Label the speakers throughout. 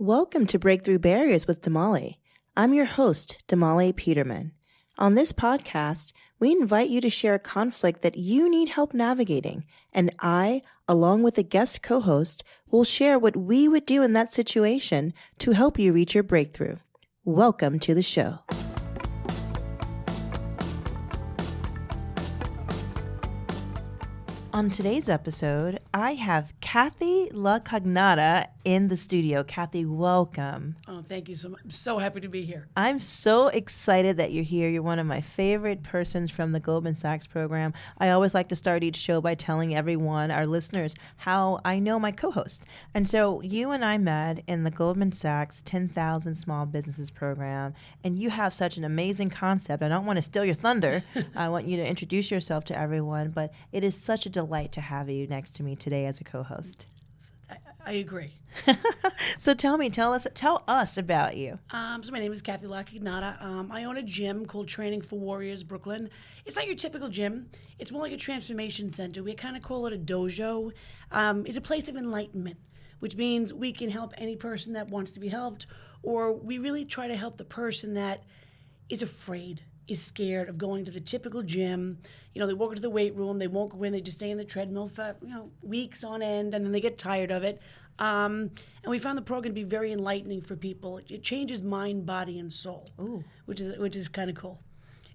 Speaker 1: Welcome to Breakthrough Barriers with Damali. I'm your host, Damali Peterman. On this podcast, we invite you to share a conflict that you need help navigating, and I, along with a guest co-host, will share what we would do in that situation to help you reach your breakthrough. Welcome to the show. On today's episode, I have Cathy LaCognata in the studio. Cathy, welcome.
Speaker 2: Oh, thank you so much. I'm so happy to be here.
Speaker 1: I'm so excited that you're here. You're one of my favorite persons from the Goldman Sachs program. I always like to start each show by telling everyone, our listeners, how I know my co-host. And so you and I met in the Goldman Sachs 10,000 Small Businesses program, and you have such an amazing concept. I don't want to steal your thunder. I want you to introduce yourself to everyone, but it is such a delight to have you next to me today as a co-host.
Speaker 2: I agree.
Speaker 1: So tell us about you.
Speaker 2: So my name is Cathy LaCognata. I own a gym called Training for Warriors Brooklyn. It's not your typical gym. It's more like a transformation center. We kind of call it a dojo. It's a place of enlightenment, which means we can help any person that wants to be helped, or we really try to help the person that is afraid, is scared of going to the typical gym. You know, they walk into the weight room, they won't go in, they just stay in the treadmill for, weeks on end, and then they get tired of it. And we found the program to be very enlightening for people. It changes mind, body, and soul.
Speaker 1: Ooh.
Speaker 2: which is kind of cool.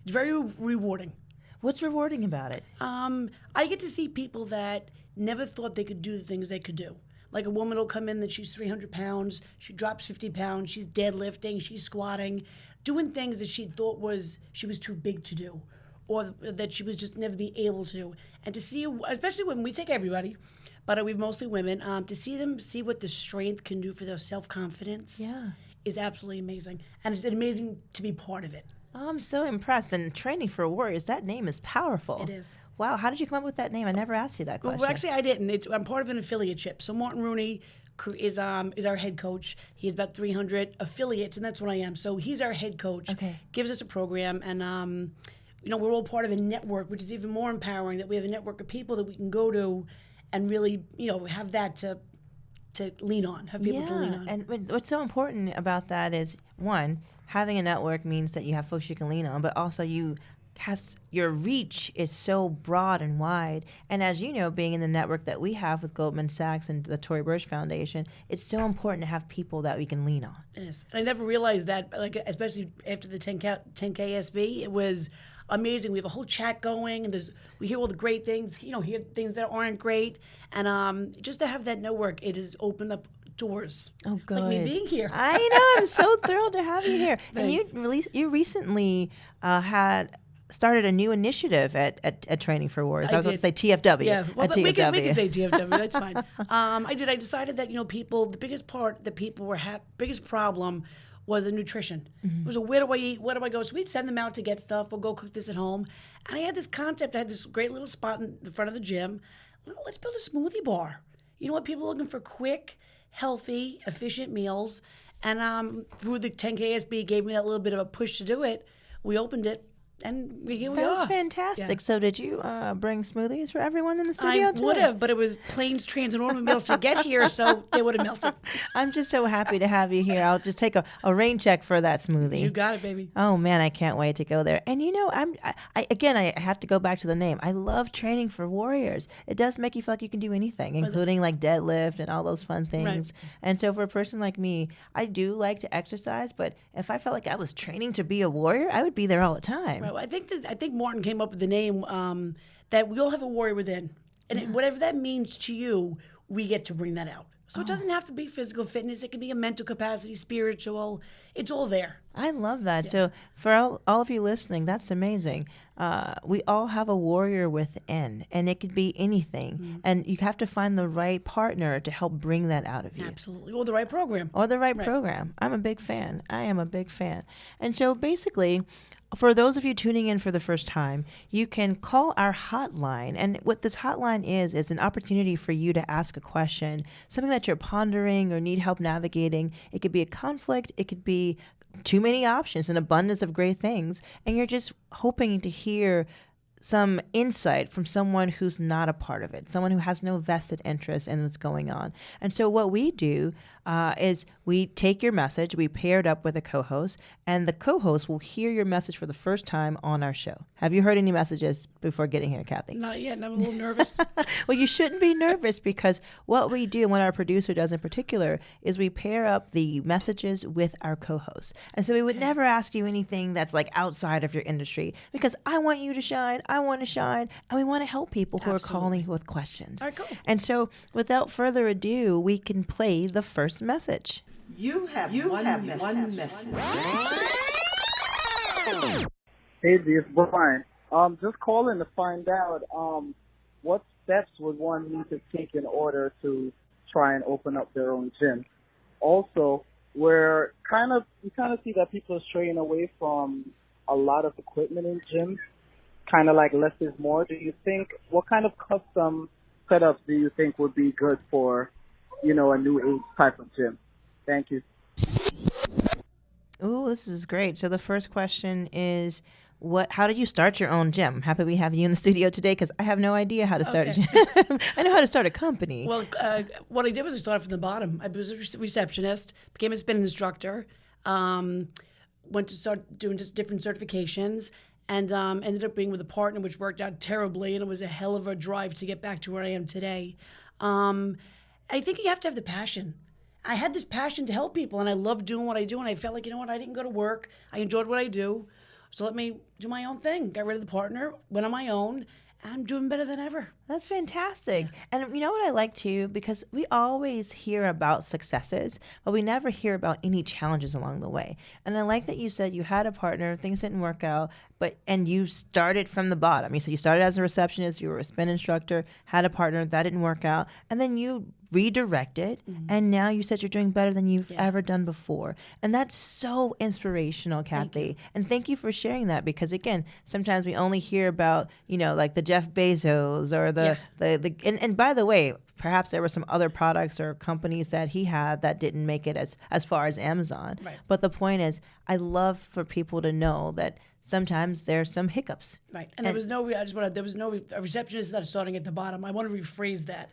Speaker 2: It's very rewarding.
Speaker 1: What's rewarding about it?
Speaker 2: I get to see people that never thought they could do the things they could do. Like a woman will come in that she's 300 pounds, she drops 50 pounds, she's deadlifting, she's squatting, doing things that she thought she was too big to do, or that she was just never be able to. And to see, especially when we take everybody, but we've mostly women, to see them see what the strength can do for their self-confidence is absolutely amazing. And it's amazing to be part of it.
Speaker 1: Oh, I'm so impressed. And Training for Warriors, that name is powerful.
Speaker 2: It is.
Speaker 1: Wow, how did you come up with that name? I never asked you that question.
Speaker 2: Well, actually, I didn't. I'm part of an affiliateship. So Martin Rooney is our head coach. He has about 300 affiliates, and that's what I am. So he's our head coach.
Speaker 1: Okay.
Speaker 2: Gives us a program, and we're all part of a network, which is even more empowering. That we have a network of people that we can go to, and really, have that to lean on. Have people to lean on.
Speaker 1: And what's so important about that is, one, having a network means that you have folks you can lean on, but also your reach is so broad and wide. And as you know, being in the network that we have with Goldman Sachs and the Tory Burch Foundation, it's so important to have people that we can lean on.
Speaker 2: It is. And I never realized that, especially after the 10K it was amazing. We have a whole chat going, and we hear all the great things, hear things that aren't great. And just to have that network, it has opened up doors.
Speaker 1: Oh, good.
Speaker 2: Like me being here.
Speaker 1: I know. I'm so thrilled to have you here. And
Speaker 2: Thanks.
Speaker 1: you recently started a new initiative at Training for Warriors. I was going to say TFW.
Speaker 2: Yeah, well, we can say TFW. That's fine. I decided that people, the biggest part that people were biggest problem was the nutrition.
Speaker 1: Mm-hmm.
Speaker 2: It was where do I eat? Where do I go? So we'd send them out to get stuff or go cook this at home. And I had this concept. I had this great little spot in the front of the gym. Let's build a smoothie bar. You know what? People are looking for quick, healthy, efficient meals. And through the 10KSB gave me that little bit of a push to do it. We opened it. And here we are.
Speaker 1: That's fantastic.
Speaker 2: Yeah.
Speaker 1: So did you bring smoothies for everyone in the studio today?
Speaker 2: I would have, but it was planes, trains, and automobiles to get here, so they would have melted.
Speaker 1: I'm just so happy to have you here. I'll just take a rain check for that smoothie.
Speaker 2: You got it, baby.
Speaker 1: Oh, man, I can't wait to go there. And, I have to go back to the name. I love Training for Warriors. It does make you feel like you can do anything, including like deadlift and all those fun things.
Speaker 2: Right.
Speaker 1: And so for a person like me, I do like to exercise, but if I felt like I was training to be a warrior, I would be there all the time.
Speaker 2: Right. Well, I think Martin came up with the name that we all have a warrior within, and whatever that means to you, we get to bring that out. So it doesn't have to be physical fitness; it can be a mental capacity, spiritual. It's all there.
Speaker 1: I love that. Yeah. So for all of you listening, that's amazing. We all have a warrior within, and it could be anything. Mm-hmm. And you have to find the right partner to help bring that out of you.
Speaker 2: Absolutely. Or the right program.
Speaker 1: Program. I'm a big fan. I am a big fan. And so basically, for those of you tuning in for the first time, you can call our hotline. And what this hotline is an opportunity for you to ask a question, something that you're pondering or need help navigating. It could be a conflict. It could be too many options, an abundance of great things. And you're just hoping to hear some insight from someone who's not a part of it, someone who has no vested interest in what's going on. And so what we do is we take your message, we pair it up with a co-host, and the co-host will hear your message for the first time on our show. Have you heard any messages before getting here, Cathy?
Speaker 2: Not yet, and I'm a little nervous.
Speaker 1: Well, you shouldn't be nervous, because what we do, and what our producer does in particular, is we pair up the messages with our co-host. And so we would never ask you anything that's like outside of your industry, because I want you to shine, I want to shine, and we want to help people who are calling with questions.
Speaker 2: All right, cool.
Speaker 1: And so without further ado, we can play the first message.
Speaker 3: You have one message.
Speaker 4: Hey, this is Brian. Just calling to find out what steps would one need to take in order to try and open up their own gym. Also, we kind of see that people are straying away from a lot of equipment in gyms, kind of like less is more. Do you think, what kind of custom setups do you think would be good for, a new age type of gym? Thank you.
Speaker 1: Oh, this is great. So the first question is, how did you start your own gym? I'm happy we have you in the studio today, because I have no idea how to start a gym. I know how to start a company.
Speaker 2: Well, what I did was I started from the bottom. I was a receptionist, became a spin instructor, went to start doing just different certifications, and ended up being with a partner, which worked out terribly, and it was a hell of a drive to get back to where I am today. I think you have to have the passion. I had this passion to help people, and I loved doing what I do, and I felt like, I didn't go to work. I enjoyed what I do, so let me do my own thing. Got rid of the partner, went on my own, and I'm doing better than ever.
Speaker 1: That's fantastic. And you know what I like too? Because we always hear about successes, but we never hear about any challenges along the way. And I like that you said you had a partner, things didn't work out, and you started from the bottom. You said you started as a receptionist, you were a spin instructor, had a partner, that didn't work out, and then you redirected, and now you said you're doing better than you've ever done before. And that's so inspirational, Cathy. And thank you for sharing that, because again, sometimes we only hear about, like the Jeff Bezos or and by the way, perhaps there were some other products or companies that he had that didn't make it as far as Amazon.
Speaker 2: Right.
Speaker 1: But the point is, I love for people to know that sometimes there's some hiccups.
Speaker 2: Right. And there was no a receptionist that's starting at the bottom. I want to rephrase that.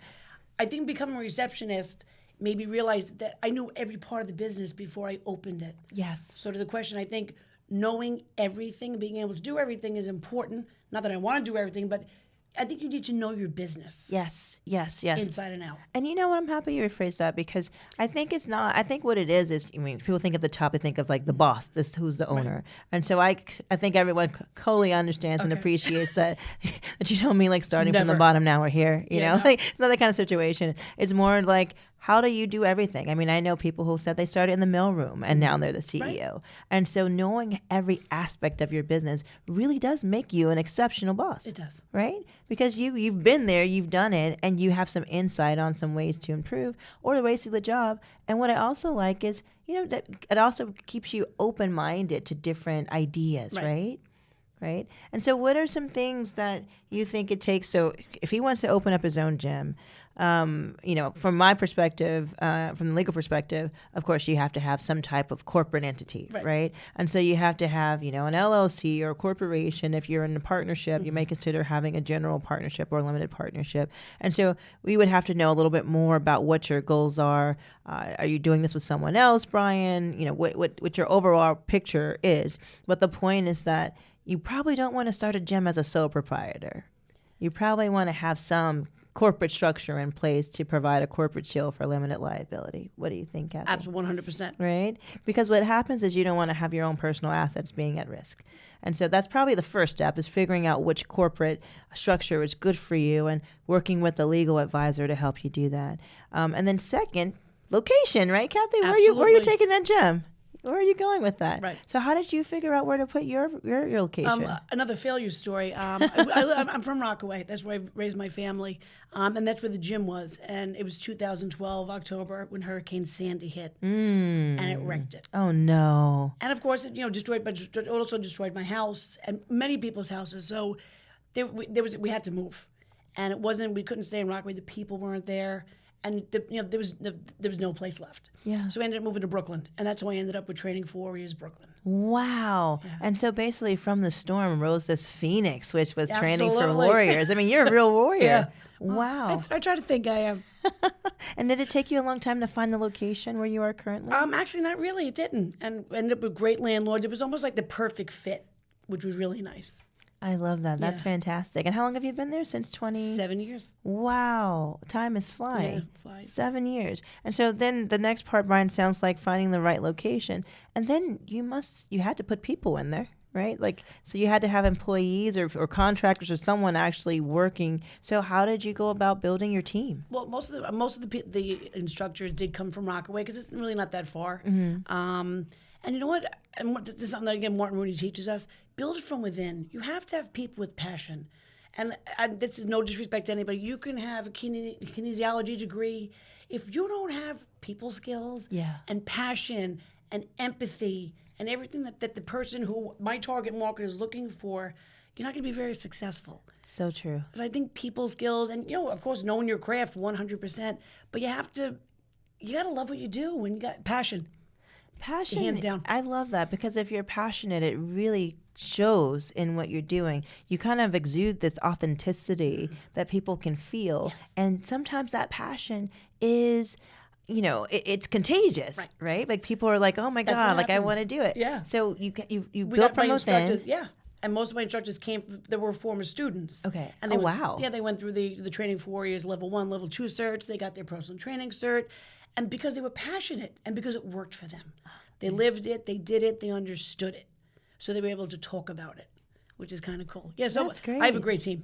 Speaker 2: I think becoming a receptionist made me realize that I knew every part of the business before I opened it.
Speaker 1: Yes.
Speaker 2: So to the question, I think knowing everything, being able to do everything is important. Not that I want to do everything, but I think you need to know your business.
Speaker 1: Yes.
Speaker 2: Inside and out.
Speaker 1: And you know what? I'm happy you rephrased that, because I think it's not. I think what it is people think at the top, they think of like the boss, who's the owner. Right. And so I think everyone totally understands and appreciates that you don't mean like starting from the bottom, now we're here. You know, like it's not that kind of situation. It's more like, how do you do everything? I mean, I know people who said they started in the mailroom and now they're the CEO. Right. And so knowing every aspect of your business really does make you an exceptional boss.
Speaker 2: It does.
Speaker 1: Right? Because you've been there, you've done it, and you have some insight on some ways to improve or the ways to do the job. And what I also like is, that it also keeps you open-minded to different ideas, right? Right? And so what are some things that you think it takes? So if he wants to open up his own gym, from my perspective, from the legal perspective, of course, you have to have some type of corporate entity, right? And so you have to have, an LLC or a corporation. If you're in a partnership, you may consider having a general partnership or a limited partnership. And so we would have to know a little bit more about what your goals are. Are you doing this with someone else, Brian? What your overall picture is. But the point is that you probably don't want to start a gym as a sole proprietor. You probably want to have some corporate structure in place to provide a corporate shield for limited liability. What do you think, Cathy?
Speaker 2: Absolutely, 100%.
Speaker 1: Right? Because what happens is you don't want to have your own personal assets being at risk. And so that's probably the first step, is figuring out which corporate structure is good for you and working with a legal advisor to help you do that. And then second, location, right, Cathy? Where are you taking that gym? Where are you going with that?
Speaker 2: Right.
Speaker 1: So how did you figure out where to put your location?
Speaker 2: Another failure story. I'm from Rockaway. That's where I raised my family. And that's where the gym was. And it was 2012, October, when Hurricane Sandy hit. And it wrecked it.
Speaker 1: Oh, no.
Speaker 2: And, of course, it it also destroyed my house and many people's houses. So we had to move. And we couldn't stay in Rockaway. The people weren't there. and there was no place left.
Speaker 1: Yeah.
Speaker 2: So I ended up moving to Brooklyn, and that's how I ended up with Training for Warriors Brooklyn.
Speaker 1: Wow. And so basically from the storm rose this phoenix, which was Training for
Speaker 2: Absolutely.
Speaker 1: Warriors. I mean, you're a real warrior.
Speaker 2: Yeah.
Speaker 1: Wow.
Speaker 2: I try to think I am.
Speaker 1: And did it take you a long time to find the location where you are currently?
Speaker 2: Actually, not really. It didn't, and ended up with great landlords. It was almost like the perfect fit, which was really nice.
Speaker 1: I love that. That's
Speaker 2: Yeah.
Speaker 1: fantastic. And how long have you been there? Since 20?
Speaker 2: 7 years.
Speaker 1: Wow. Time is flying.
Speaker 2: Yeah, flies.
Speaker 1: 7 years. And so then the next part, Brian, sounds like finding the right location. And then you had to put people in there, right? Like, so you had to have employees or contractors or someone actually working. So how did you go about building your team?
Speaker 2: Well, most of the instructors did come from Rockaway because it's really not that far. And you know what? And this is something that, again, Martin Rooney teaches us. Build it from within. You have to have people with passion. And this is no disrespect to anybody. You can have a kinesiology degree. If you don't have people skills and passion and empathy and everything that the person who my target market is looking for, you're not going to be very successful.
Speaker 1: So true.
Speaker 2: Because I think people skills and, of course, knowing your craft 100%. But you got to love what you do and you got passion.
Speaker 1: Passion,
Speaker 2: hands down.
Speaker 1: I love that because if you're passionate, it really shows in what you're doing. You kind of exude this authenticity that people can feel.
Speaker 2: Yes.
Speaker 1: And sometimes that passion is, it's contagious, right? Like people are like, oh my
Speaker 2: That's
Speaker 1: God,
Speaker 2: what
Speaker 1: like I
Speaker 2: happens.
Speaker 1: want to do it.
Speaker 2: Yeah.
Speaker 1: So you
Speaker 2: We
Speaker 1: built
Speaker 2: got
Speaker 1: from
Speaker 2: my
Speaker 1: within.
Speaker 2: instructors, and most of my instructors they were former students.
Speaker 1: Okay.
Speaker 2: And
Speaker 1: Oh,
Speaker 2: they
Speaker 1: wow.
Speaker 2: Yeah, they went through the Training for Warriors level 1, level 2 certs. They got their personal training cert, and because they were passionate and because it worked for them, they lived it, they did it, they understood it, so they were able to talk about it, which is kind of cool. Yeah, so
Speaker 1: That's great.
Speaker 2: I have a great team.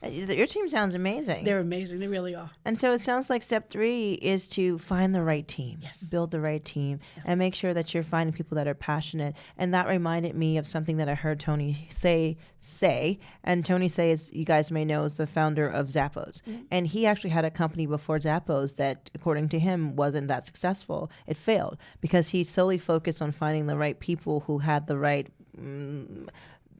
Speaker 1: Your team sounds amazing.
Speaker 2: They're amazing. They really are.
Speaker 1: And so it sounds like step 3 is to find the right team.
Speaker 2: Yes.
Speaker 1: Build the right team and make sure that you're finding people that are passionate. And that reminded me of something that I heard Tony say. And Tony Say, as you guys may know, is the founder of Zappos. Mm-hmm. And he actually had a company before Zappos that, according to him, wasn't that successful. It failed because he solely focused on finding the right people who had the right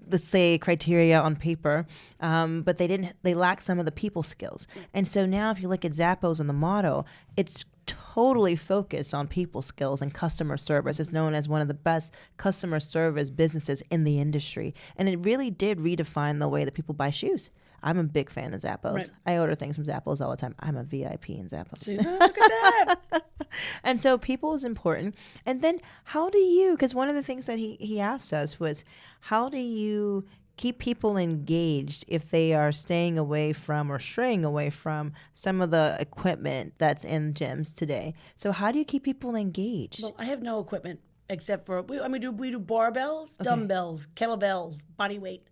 Speaker 1: let's say criteria on paper, but they lack some of the people skills. And so now if you look at Zappos and the model, it's totally focused on people skills and customer service. It's known as one of the best customer service businesses in the industry. And it really did redefine the way that people buy shoes. I'm a big fan of Zappos.
Speaker 2: Right.
Speaker 1: I order things from Zappos all the time. I'm a VIP in Zappos.
Speaker 2: See, look at that.
Speaker 1: And so people is important. And then how do you, because one of the things that he asked us was, how do you keep people engaged if they are staying away from or straying away from some of the equipment that's in gyms today? So how do you keep people engaged?
Speaker 2: Well, I have no equipment except for we do barbells, dumbbells, kettlebells, body weight.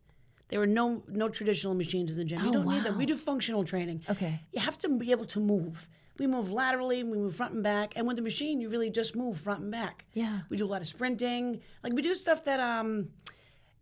Speaker 2: There are no traditional machines in the gym. You don't need them. We do functional training.
Speaker 1: Okay.
Speaker 2: You have to be able to move. We move laterally, we move front and back, and with the machine, you really just move front and back.
Speaker 1: Yeah.
Speaker 2: We do a lot of sprinting. Like we do stuff that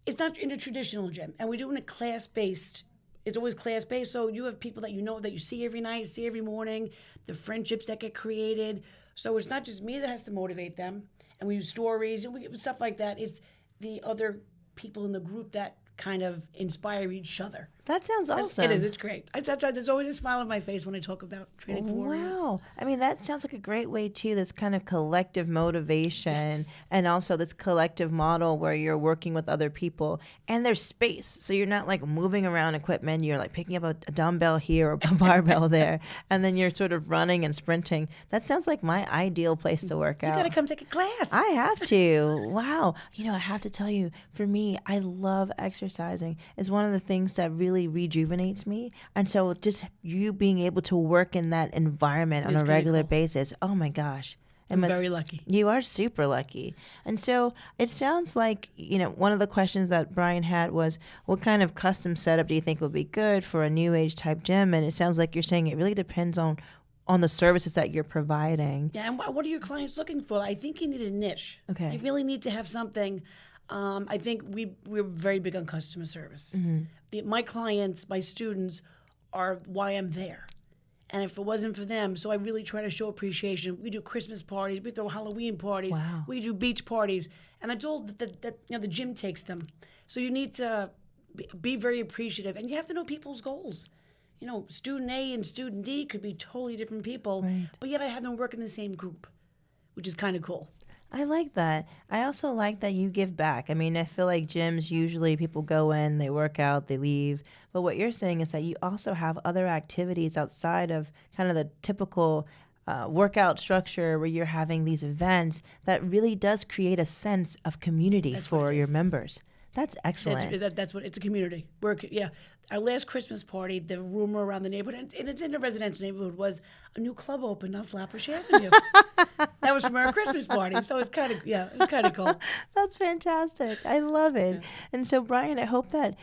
Speaker 2: it's not in a traditional gym, and we do it in a class-based. It's always class-based, so you have people that you know that you see every night, see every morning, the friendships that get created. So it's not just me that has to motivate them, and we use stories and we stuff like that. It's the other people in the group that kind of inspire each other.
Speaker 1: That sounds awesome.
Speaker 2: It is. It's great. There's always a smile on my face when I talk about Training for Warriors.
Speaker 1: Wow. I mean, that sounds like a great way, too, this kind of collective motivation and also this collective model where you're working with other people and there's space. So you're not like moving around equipment. You're like picking up a dumbbell here or a barbell there, and then you're sort of running and sprinting. That sounds like my ideal place to work out.
Speaker 2: You got to come take a class.
Speaker 1: I have to. Wow. I have to tell you, for me, I love exercising. It's one of the things that really rejuvenates me. And so just you being able to work in that environment on a regular basis, oh my gosh.
Speaker 2: I'm very lucky.
Speaker 1: You are super lucky. And so it sounds like, one of the questions that Brian had was, what kind of custom setup do you think would be good for a new age type gym? And it sounds like you're saying it really depends on the services that you're providing.
Speaker 2: Yeah, and what are your clients looking for? I think you need a niche.
Speaker 1: Okay.
Speaker 2: You really need to have something. I think we're very big on customer service. Mm-hmm. My clients, my students, are why I'm there. And if it wasn't for them, so I really try to show appreciation. We do Christmas parties, we throw Halloween parties,
Speaker 1: Wow.
Speaker 2: we do beach parties, and that's all that the gym takes them. So you need to be very appreciative, and you have to know people's goals. student A and student D could be totally different people,
Speaker 1: Right.
Speaker 2: but yet I have them work in the same group, which is kind of cool.
Speaker 1: I like that. I also like that you give back. I mean, I feel like gyms, usually people go in, they work out, they leave. But what you're saying is that you also have other activities outside of kind of the typical workout structure where you're having these events that really does create a sense of community
Speaker 2: That's what
Speaker 1: for
Speaker 2: it
Speaker 1: your
Speaker 2: is.
Speaker 1: members. That's excellent.
Speaker 2: That's what it's a community. Yeah. Our last Christmas party, the rumor around the neighborhood, and it's in a residential neighborhood, was a new club opened on Flatbush Avenue. That was from our Christmas party, so it's kind of cool.
Speaker 1: That's fantastic. I love it. And so, Brian, I hope that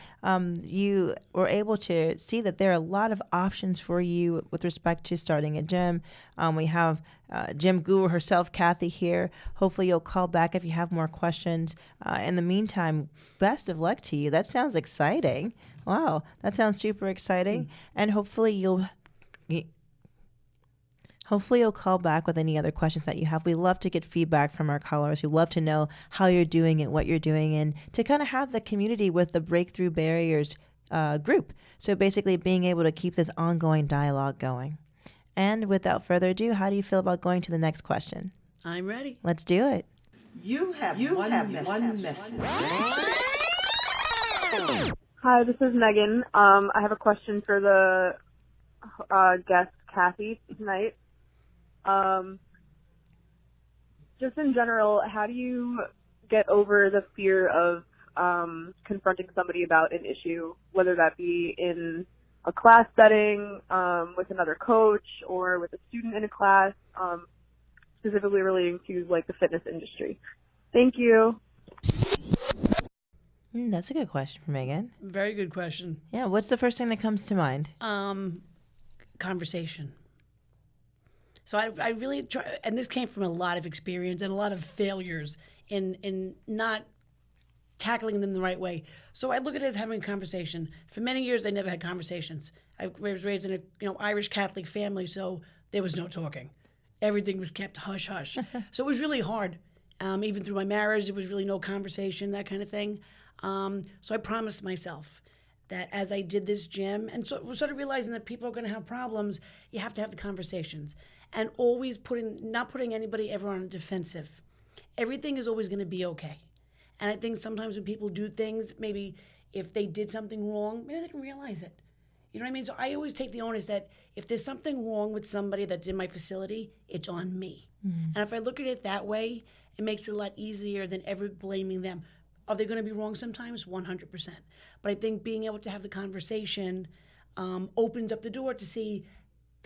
Speaker 1: you were able to see that there are a lot of options for you with respect to starting a gym. We have gym guru herself, Cathy, here. Hopefully, you'll call back if you have more questions. In the meantime, best of luck to you. That sounds exciting. Wow, that sounds super exciting. And hopefully you'll call back with any other questions that you have. We love to get feedback from our callers. We love to know how you're doing and what you're doing, and to kind of have the community with the Breakthrough Barriers group. So basically being able to keep this ongoing dialogue going. And without further ado, how do you feel about going to the next question?
Speaker 2: I'm ready.
Speaker 1: Let's do it.
Speaker 3: You have one message.
Speaker 5: Hi, this is Megan. I have a question for the guest, Cathy, tonight. Just in general, how do you get over the fear of confronting somebody about an issue, whether that be in a class setting, with another coach, or with a student in a class, specifically relating to like the fitness industry? Thank you.
Speaker 1: That's a good question for Megan.
Speaker 2: Very good question.
Speaker 1: Yeah, what's the first thing that comes to mind?
Speaker 2: Conversation. So I really try, and this came from a lot of experience and a lot of failures in not tackling them the right way. So I look at it as having a conversation. For many years, I never had conversations. I was raised in a Irish Catholic family, so there was no talking. Everything was kept hush hush. So it was really hard. Even through my marriage, there was really no conversation, that kind of thing. So I promised myself that as I did this gym, and so sort of realizing that people are going to have problems, you have to have the conversations, and always not putting anybody ever on a defensive. Everything is always going to be okay. And I think sometimes when people do things, maybe if they did something wrong, maybe they didn't realize it. You know what I mean? So I always take the onus that if there's something wrong with somebody that's in my facility, it's on me. And if I look at it that way, it makes it a lot easier than ever blaming them. Are they going to be wrong sometimes? 100%. But I think being able to have the conversation opens up the door to see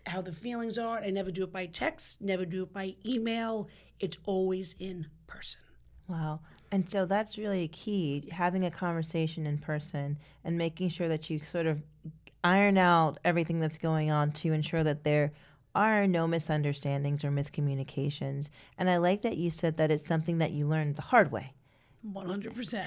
Speaker 2: how the feelings are. I never do it by text, never do it by email. It's always in person.
Speaker 1: Wow. And so that's really key, having a conversation in person and making sure that you sort of iron out everything that's going on to ensure that there are no misunderstandings or miscommunications. And I like that you said that it's something that you learned the hard way.
Speaker 2: 100%.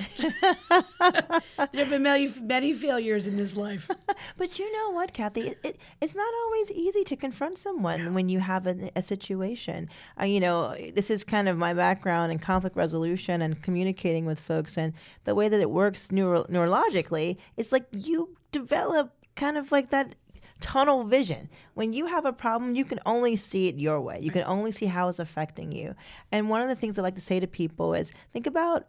Speaker 2: There have been many failures in this life.
Speaker 1: But you know what, Cathy? It's not always easy to confront someone when you have a situation. This is kind of my background in conflict resolution and communicating with folks. And the way that it works neurologically, it's like you develop kind of like that tunnel vision. When you have a problem, you can only see it your way. You can only see how it's affecting you. And one of the things I like to say to people is think about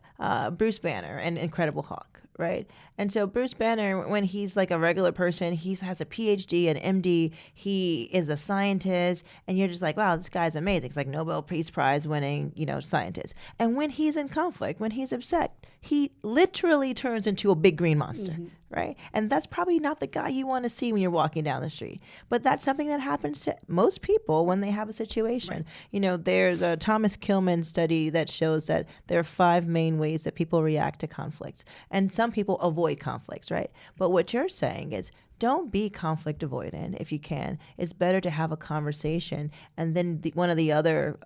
Speaker 1: Bruce Banner and Incredible Hulk, right? And so Bruce Banner, when he's like a regular person, he has a PhD, an MD, he is a scientist, and you're just like, wow, this guy's amazing. It's like Nobel Peace Prize winning, scientist. And when he's in conflict, when he's upset, he literally turns into a big green monster, right? And that's probably not the guy you want to see when you're walking down the street. But that's something that happens to most people when they have a situation. Right. There's a Thomas Kilmann study that shows that there are 5 main ways that people react to conflicts. And some people avoid conflicts, right? But what you're saying is don't be conflict avoidant if you can. It's better to have a conversation. And then one of the other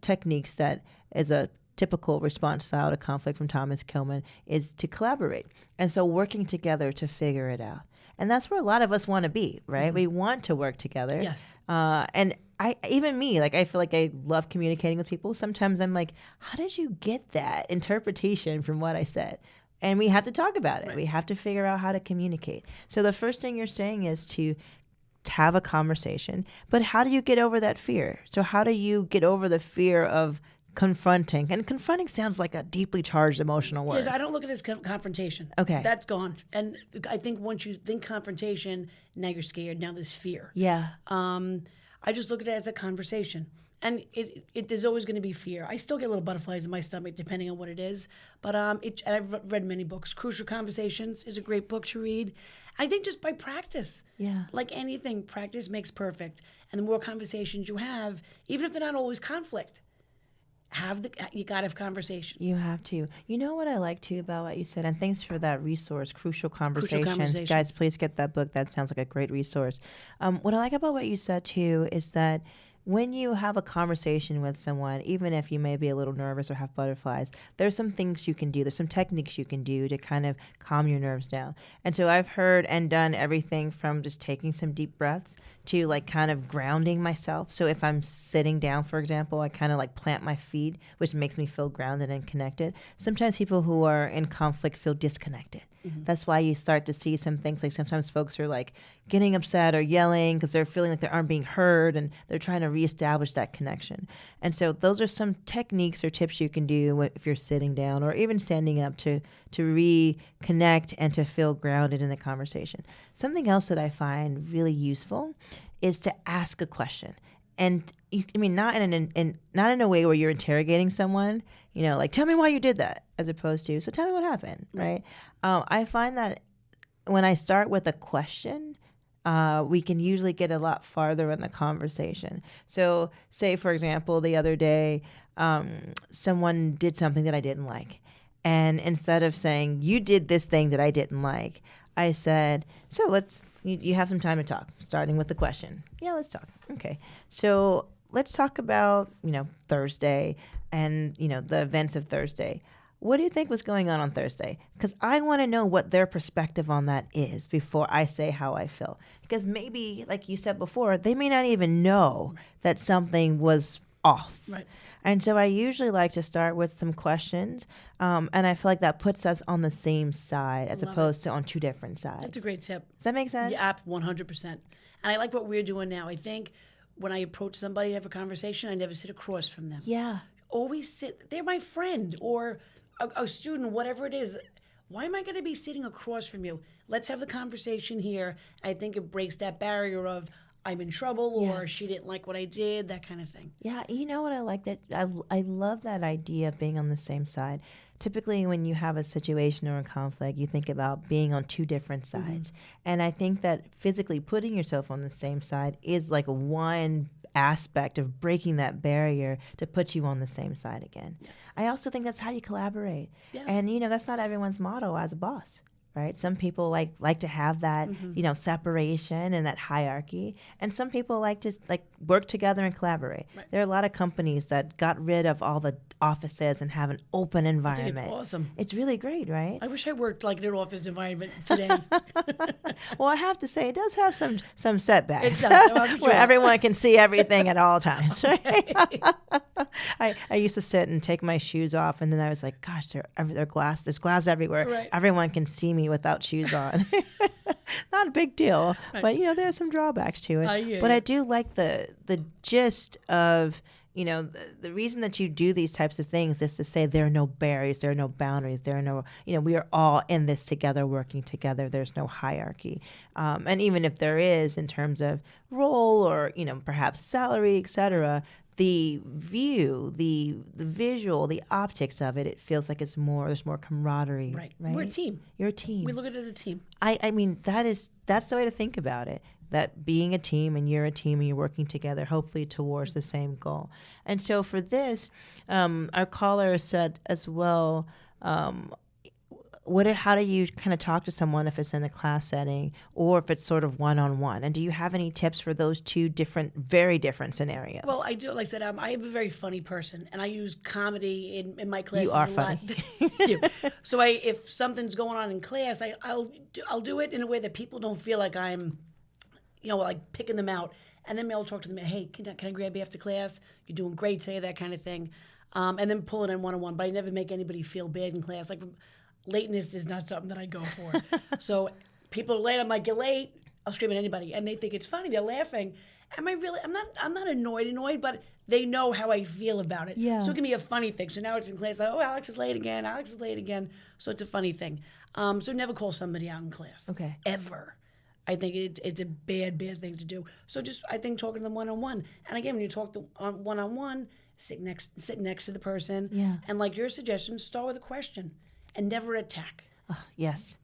Speaker 1: techniques that is a typical response style to conflict from Thomas Kilmann is to collaborate. And so working together to figure it out. And that's where a lot of us want to be, right? Mm-hmm. We want to work together.
Speaker 2: Yes.
Speaker 1: And I feel like I love communicating with people. Sometimes I'm like, how did you get that interpretation from what I said? And we have to talk about it. Right. We have to figure out how to communicate. So the first thing you're saying is to have a conversation, but how do you get over that fear? So how do you get over the fear of confronting? And confronting sounds like a deeply charged emotional word.
Speaker 2: Yes, I don't look at it as confrontation.
Speaker 1: Okay.
Speaker 2: That's gone. And I think once you think confrontation, now you're scared. Now there's fear.
Speaker 1: Yeah.
Speaker 2: I just look at it as a conversation. And there's always going to be fear. I still get little butterflies in my stomach depending on what it is. But and I've read many books. Crucial Conversations is a great book to read. I think just by practice.
Speaker 1: Yeah.
Speaker 2: Like anything, practice makes perfect. And the more conversations you have, even if they're not always conflict, you got to have conversations.
Speaker 1: You have to. You know what I like too about what you said, and thanks for that resource, Crucial Conversations. Guys, please get that book. That sounds like a great resource. What I like about what you said too is that when you have a conversation with someone, even if you may be a little nervous or have butterflies, there's some things you can do. There's some techniques you can do to kind of calm your nerves down. And so I've heard and done everything from just taking some deep breaths to like kind of grounding myself. So if I'm sitting down, for example, I kind of like plant my feet, which makes me feel grounded and connected. Sometimes people who are in conflict feel disconnected. Mm-hmm. That's why you start to see some things like sometimes folks are like getting upset or yelling because they're feeling like they aren't being heard and they're trying to reestablish that connection. And so those are some techniques or tips you can do if you're sitting down or even standing up to reconnect and to feel grounded in the conversation. Something else that I find really useful is to ask a question. And not in a way where you're interrogating someone, like, tell me why you did that, as opposed to, so tell me what happened, right? I find that when I start with a question, we can usually get a lot farther in the conversation. So say, for example, the other day, someone did something that I didn't like. And instead of saying, you did this thing that I didn't like, I said, so you have some time to talk, starting with the question. Yeah, let's talk. Okay. So let's talk about, Thursday and, the events of Thursday. What do you think was going on Thursday? Because I want to know what their perspective on that is before I say how I feel. Because maybe, like you said before, they may not even know that something was off.
Speaker 2: Right.
Speaker 1: And so I usually like to start with some questions, and I feel like that puts us on the same side as opposed to on two different sides.
Speaker 2: That's a great tip.
Speaker 1: Does that make sense?
Speaker 2: Yeah, 100%. And I like what we're doing now. I think when I approach somebody to have a conversation, I never sit across from them.
Speaker 1: Yeah.
Speaker 2: Always sit. They're my friend or a student, whatever it is. Why am I going to be sitting across from you? Let's have the conversation here. I think it breaks that barrier of I'm in trouble or she didn't like what I did, that kind of thing.
Speaker 1: Yeah, you know what I like? That I love that idea of being on the same side. Typically, when you have a situation or a conflict, you think about being on two different sides. Mm-hmm. And I think that physically putting yourself on the same side is like one aspect of breaking that barrier to put you on the same side again. Yes. I also think that's how you collaborate. Yes. And, that's not everyone's motto as a boss. Right? Some people like to have that, separation and that hierarchy. And some people like to work together and collaborate. Right. There are a lot of companies that got rid of all the offices and have an open environment.
Speaker 2: I think it's awesome.
Speaker 1: It's really great, right?
Speaker 2: I wish I worked like in an office environment today.
Speaker 1: Well, I have to say it does have some setbacks
Speaker 2: where
Speaker 1: everyone can see everything at all times. Right? I used to sit and take my shoes off, and then I was like, gosh, there's glass everywhere.
Speaker 2: Right.
Speaker 1: Everyone can see me without shoes on. Not a big deal, right. But there's some drawbacks to it. But I do like the gist of the reason that you do these types of things is to say there are no barriers, there are no boundaries, there are no, we are all in this together, working together. There's no hierarchy. And even if there is in terms of role or, perhaps salary, et cetera, the view, the visual, the optics of it, it feels like there's more camaraderie.
Speaker 2: Right. We're a team.
Speaker 1: You're a team.
Speaker 2: We look at it as a team.
Speaker 1: I mean, that's the way to think about it. That being a team and you're a team and you're working together, hopefully towards the same goal. And so for this, our caller said as well, how do you kind of talk to someone if it's in a class setting or if it's sort of one-on-one? And do you have any tips for those two very different scenarios?
Speaker 2: Well, I do. Like I said, I am a very funny person, and I use comedy in my classes
Speaker 1: you are
Speaker 2: a
Speaker 1: funny.
Speaker 2: lot. Thank you. So if something's going on in class, I'll do it in a way that people don't feel like I'm like picking them out. And then I'll talk to them, hey, can I grab you after class? You're doing great today, that kind of thing. And then pull it in one-on-one. But I never make anybody feel bad in class. Like, lateness is not something that I go for. So people are late. I'm like, you're late. I'll scream at anybody, and they think it's funny. They're laughing. Am I really? I'm not annoyed, but they know how I feel about it.
Speaker 1: Yeah.
Speaker 2: So it can be a funny thing. So now it's in class, like, oh, Alex is late again. So it's a funny thing. So never call somebody out in class.
Speaker 1: Okay.
Speaker 2: Ever. I think it's a bad thing to do. So just, I think, talking to them one-on-one. And again, when you talk to one-on-one, sit next to the person.
Speaker 1: Yeah.
Speaker 2: And like your suggestion, start with a question and never attack.
Speaker 1: Yes.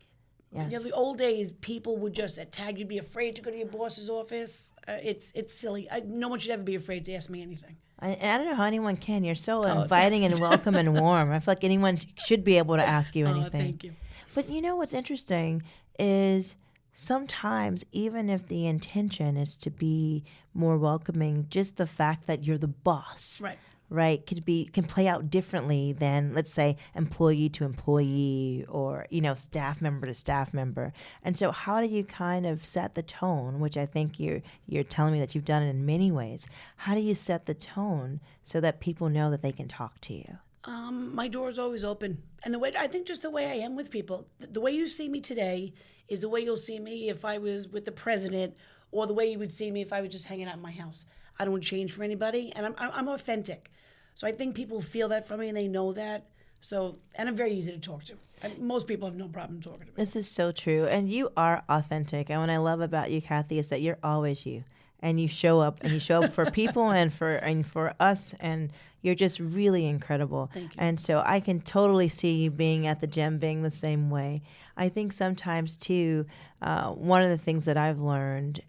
Speaker 1: Yes.
Speaker 2: You know, the old days, people would just attack. You'd be afraid to go to your boss's office. It's silly. No one should ever be afraid to ask me anything.
Speaker 1: I don't know how anyone can. You're so inviting and welcome and warm. I feel like anyone should be able to ask you anything.
Speaker 2: Thank you.
Speaker 1: But you know what's interesting is sometimes, even if the intention is to be more welcoming, just the fact that you're the boss, right, can play out differently than, let's say, employee to employee, or staff member to staff member. And so, how do you kind of set the tone? Which I think you're telling me that you've done it in many ways. How do you set the tone so that people know that they can talk to you?
Speaker 2: My door's always open, and the way I am with people, the way you see me today is the way you'll see me if I was with the president, or the way you would see me if I was just hanging out in my house. I don't change for anybody, and I'm authentic. So I think people feel that from me, and they know that. So, and I'm very easy to talk to. Most people have no problem talking to me.
Speaker 1: This is so true, and you are authentic. And what I love about you, Cathy, is that you're always you. And you show up for people and for us, and you're just really incredible.
Speaker 2: Thank you.
Speaker 1: And so I can totally see you being at the gym being the same way. I think sometimes too, one of the things that I've learned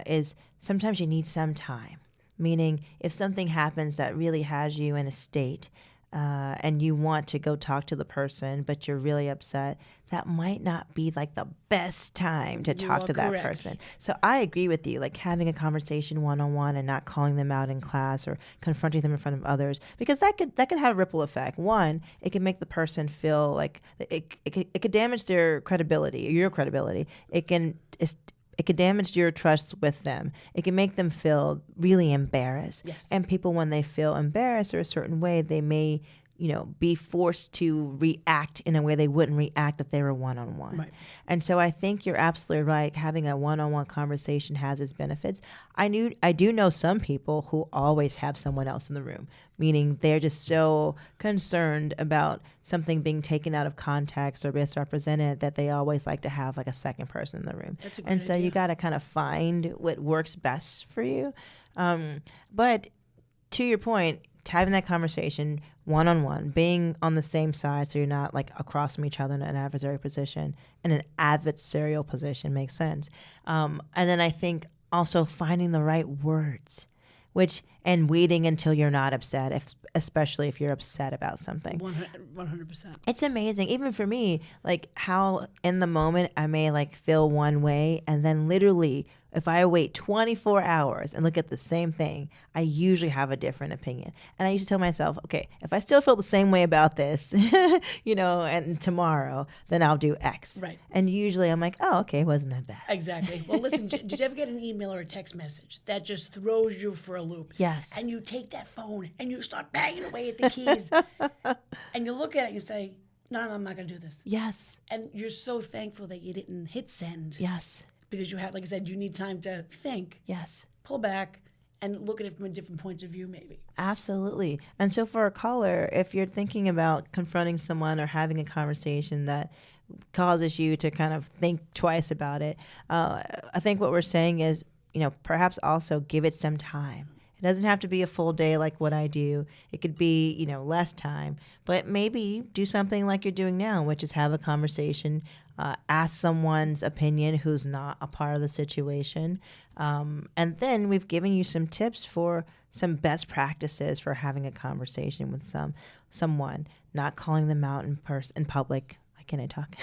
Speaker 1: is sometimes you need some time. Meaning, if something happens that really has you in a state, and you want to go talk to the person, but you're really upset, that might not be like the best time to talk to that person. So I agree with you, like having a conversation one-on-one and not calling them out in class or confronting them in front of others, because that could have a ripple effect. One, it can make the person feel like it could damage their credibility, or your credibility. It could damage your trust with them. It can make them feel really embarrassed.
Speaker 2: Yes.
Speaker 1: And people, when they feel embarrassed or a certain way, they may, be forced to react in a way they wouldn't react if they were one-on-one.
Speaker 2: Right.
Speaker 1: And so I think you're absolutely right. Having a one-on-one conversation has its benefits. I do know some people who always have someone else in the room, meaning they're just so concerned about something being taken out of context or misrepresented that they always like to have like a second person in the room.
Speaker 2: That's a great
Speaker 1: and so
Speaker 2: idea.
Speaker 1: you got to kind of find what works best for you. But to your point, having that conversation one-on-one, being on the same side so you're not like across from each other in an adversary position, in an adversarial position makes sense. And then I think also finding the right words, and waiting until you're not upset, especially if you're upset about something.
Speaker 2: 100%.
Speaker 1: It's amazing, even for me, like how in the moment I may like feel one way, and then literally if I wait 24 hours and look at the same thing, I usually have a different opinion. And I used to tell myself, okay, if I still feel the same way about this, and tomorrow, then I'll do X.
Speaker 2: Right.
Speaker 1: And usually I'm like, oh, okay, it wasn't that bad.
Speaker 2: Exactly. Well, listen, did you ever get an email or a text message that just throws you for a loop?
Speaker 1: Yes.
Speaker 2: And you take that phone and you start banging away at the keys, and you look at it and you say, no, I'm not going to do this.
Speaker 1: Yes.
Speaker 2: And you're so thankful that you didn't hit send.
Speaker 1: Yes.
Speaker 2: Because you had, like I said, you need time to think,
Speaker 1: Yes.
Speaker 2: pull back, and look at it from a different point of view, maybe.
Speaker 1: Absolutely. And so for a caller, if you're thinking about confronting someone or having a conversation that causes you to kind of think twice about it, I think what we're saying is, perhaps also give it some time. It doesn't have to be a full day like what I do. It could be, less time. But maybe do something like you're doing now, which is have a conversation, ask someone's opinion who's not a part of the situation. And then we've given you some tips for some best practices for having a conversation with someone, not calling them out in public. Can I talk?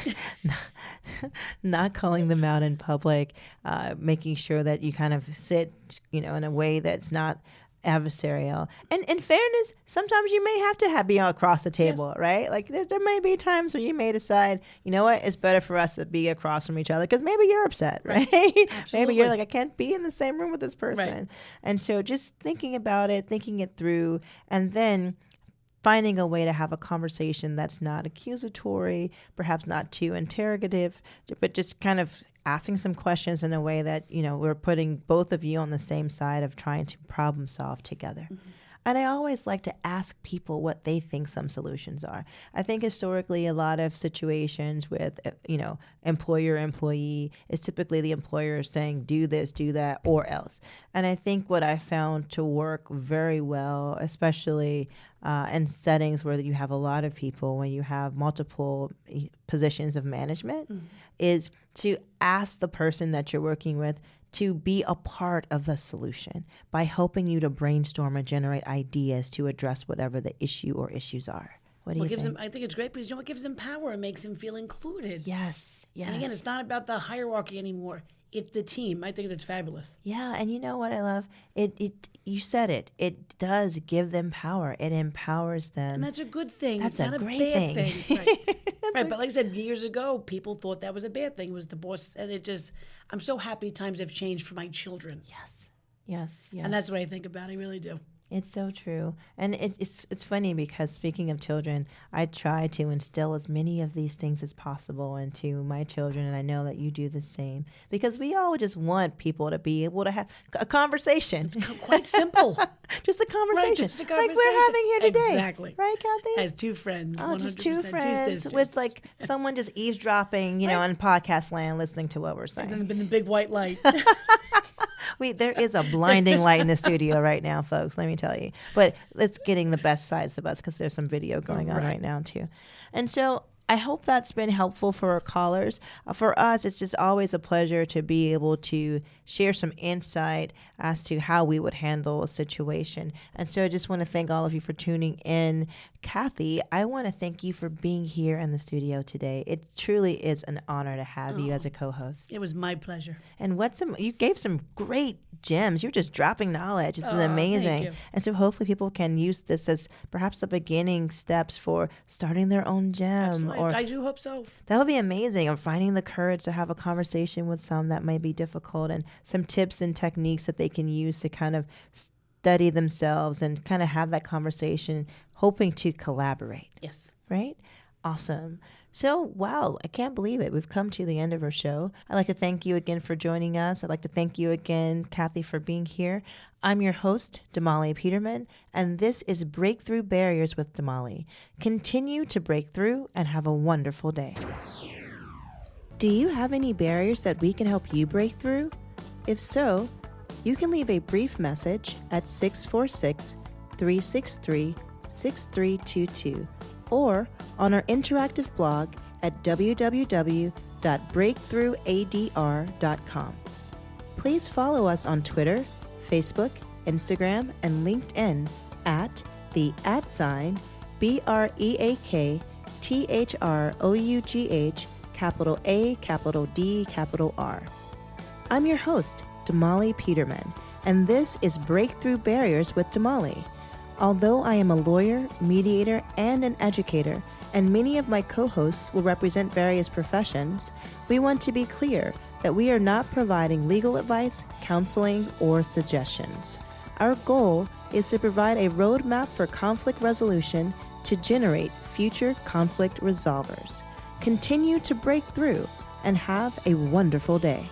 Speaker 1: Not calling them out in public, making sure that you kind of sit, in a way that's not adversarial. And in fairness, sometimes you may have to be across the table, yes. Right? Like there may be times when you may decide, it's better for us to be across from each other because maybe you're upset, right? Maybe you're like, I can't be in the same room with this person. Right. And so just thinking about it, thinking it through, and then finding a way to have a conversation that's not accusatory, perhaps not too interrogative, but just kind of asking some questions in a way that, we're putting both of you on the same side of trying to problem solve together. Mm-hmm. And I always like to ask people what they think some solutions are. I think historically a lot of situations with, employer-employee is typically the employer saying, do this, do that, or else. And I think what I found to work very well, especially in settings where you have a lot of people, when you have multiple positions of management, is to ask the person that you're working with to be a part of the solution by helping you to brainstorm and generate ideas to address whatever the issue or issues are. What do you think?
Speaker 2: I think it's great because what gives them power and makes them feel included.
Speaker 1: Yes.
Speaker 2: And again, it's not about the hierarchy anymore. It's the team. I think that's fabulous.
Speaker 1: Yeah, and you know what I love? You said it. It does give them power. It empowers them.
Speaker 2: And that's a good thing.
Speaker 1: That's
Speaker 2: it's not
Speaker 1: a great
Speaker 2: bad
Speaker 1: thing.
Speaker 2: Right. But like I said, years ago, people thought that was a bad thing. It was the boss. And I'm so happy times have changed for my children.
Speaker 1: Yes.
Speaker 2: And that's what I think about. I really do.
Speaker 1: It's so true. And it's funny because speaking of children, I try to instill as many of these things as possible into my children, and I know that you do the same, because we all just want people to be able to have a conversation.
Speaker 2: It's quite simple.
Speaker 1: Just a conversation.
Speaker 2: Right, just a conversation.
Speaker 1: Like we're having here today.
Speaker 2: Exactly.
Speaker 1: Right, Cathy?
Speaker 2: As two friends.
Speaker 1: Oh, just two
Speaker 2: 100%.
Speaker 1: friends with like someone just eavesdropping, on podcast land, listening to what we're saying.
Speaker 2: And then the big white light.
Speaker 1: There is a blinding light in the studio right now, folks, let me tell you. But it's getting the best sides of us because there's some video going on right now, too. And so I hope that's been helpful for our callers. For us, it's just always a pleasure to be able to share some insight as to how we would handle a situation. And so I just want to thank all of you for tuning in. Cathy, I want to thank you for being here in the studio today. It truly is an honor to have you as a co-host.
Speaker 2: It was my pleasure.
Speaker 1: And you gave some great gems. You're just dropping knowledge. This is amazing.
Speaker 2: Thank you.
Speaker 1: And so hopefully people can use this as perhaps the beginning steps for starting their own gem.
Speaker 2: Absolutely.
Speaker 1: Or
Speaker 2: I do hope so.
Speaker 1: that would be amazing. Or finding the courage to have a conversation with some that might be difficult, and some tips and techniques that they can use to kind of study themselves and kind of have that conversation, hoping to collaborate.
Speaker 2: Yes.
Speaker 1: Right? Awesome. So, wow, I can't believe it. We've come to the end of our show. I'd like to thank you again for joining us. I'd like to thank you again, Cathy, for being here. I'm your host, Damali Peterman, and this is Breakthrough Barriers with Damali. Continue to break through and have a wonderful day. Do you have any barriers that we can help you break through? If so, you can leave a brief message at 646-363-6322 or on our interactive blog at www.breakthroughadr.com. Please follow us on Twitter, Facebook, Instagram, and LinkedIn at the @BreakThroughh, capital A, capital D, capital R. I'm your host, Damali Peterman, and this is Breakthrough Barriers with Damali. Although I am a lawyer, mediator, and an educator, and many of my co-hosts will represent various professions, we want to be clear that we are not providing legal advice, counseling, or suggestions. Our goal is to provide a roadmap for conflict resolution to generate future conflict resolvers. Continue to break through and have a wonderful day.